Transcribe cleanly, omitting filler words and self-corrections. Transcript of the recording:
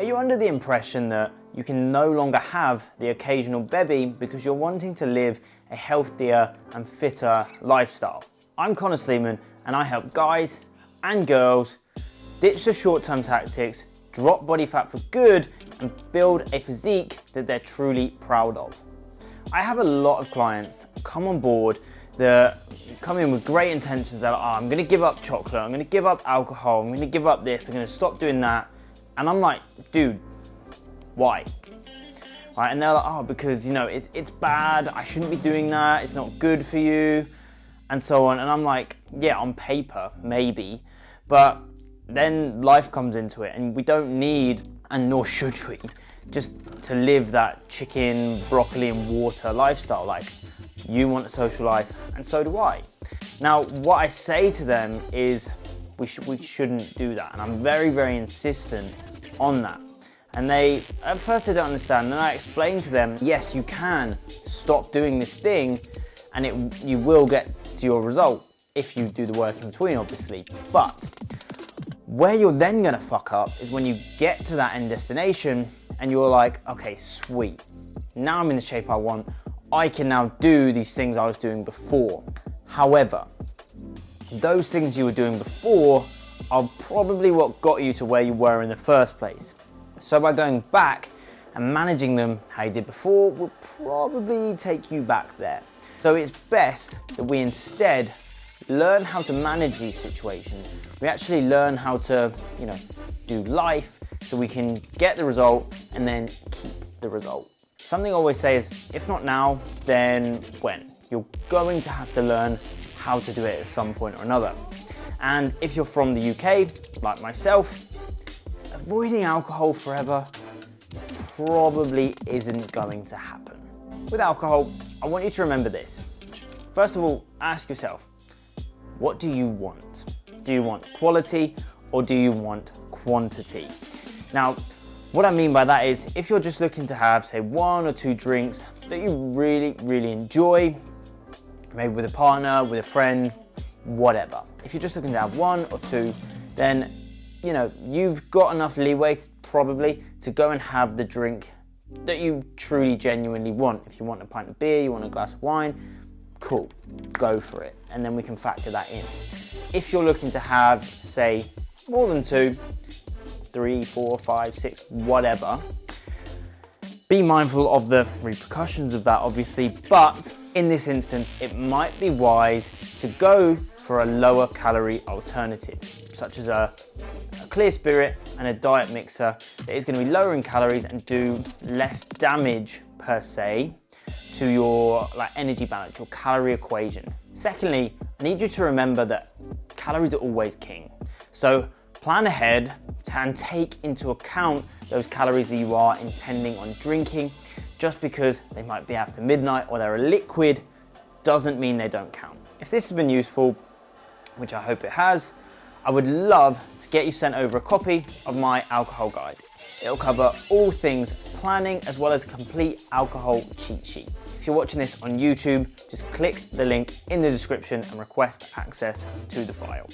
Are you under the impression that you can no longer have the occasional bevy because you're wanting to live a healthier and fitter lifestyle? I'm Connor Sleeman and I help guys and girls ditch the short-term tactics, drop body fat for good, and build a physique that they're truly proud of. I have a lot of clients come on board that come in with great intentions. They're like, oh, I'm gonna give up chocolate, I'm gonna give up alcohol, I'm gonna give up this, I'm gonna stop doing that. And I'm like, dude, why? Right, and they're like, oh, because it's bad, I shouldn't be doing that, it's not good for you, and so on. And I'm like, yeah, on paper, maybe, but then life comes into it and we don't need, and nor should we, just to live that chicken, broccoli and water lifestyle. Like, you want a social life and so do I. Now, what I say to them is we shouldn't do that. And I'm very, very insistent on that. And they, at first they don't understand. Then I explain to them, yes, you can stop doing this thing and you will get to your result if you do the work in between, obviously. But where you're then gonna fuck up is when you get to that end destination and you're like, okay, sweet. Now I'm in the shape I want. I can now do these things I was doing before. However, those things you were doing before are probably what got you to where you were in the first place. So by going back and managing them how you did before will probably take you back there. So it's best that we instead learn how to manage these situations. We actually learn how to, do life so we can get the result and then keep the result. Something I always say is, if not now, then when? You're going to have to learn how to do it at some point or another. And if you're from the UK, like myself, avoiding alcohol forever probably isn't going to happen. With alcohol, I want you to remember this. First of all, ask yourself, what do you want? Do you want quality or do you want quantity? Now, what I mean by that is, if you're just looking to have, say, 1 or 2 drinks that you really, really enjoy, maybe with a partner, with a friend, whatever. If you're just looking to have 1 or 2, then, you've got enough leeway probably to go and have the drink that you truly, genuinely want. If you want a pint of beer, you want a glass of wine, cool, go for it. And then we can factor that in. If you're looking to have, say, more than 2, 3, 4, 5, 6, whatever, be mindful of the repercussions of that, obviously, but in this instance, it might be wise to go for a lower calorie alternative, such as a clear spirit and a diet mixer that is going to be lower in calories and do less damage per se to your energy balance, your calorie equation. Secondly, I need you to remember that calories are always king. So plan ahead and take into account those calories that you are intending on drinking. Just because they might be after midnight or they're a liquid doesn't mean they don't count. If this has been useful, which I hope it has, I would love to get you sent over a copy of my alcohol guide. It'll cover all things planning as well as a complete alcohol cheat sheet. If you're watching this on YouTube, just click the link in the description and request access to the file.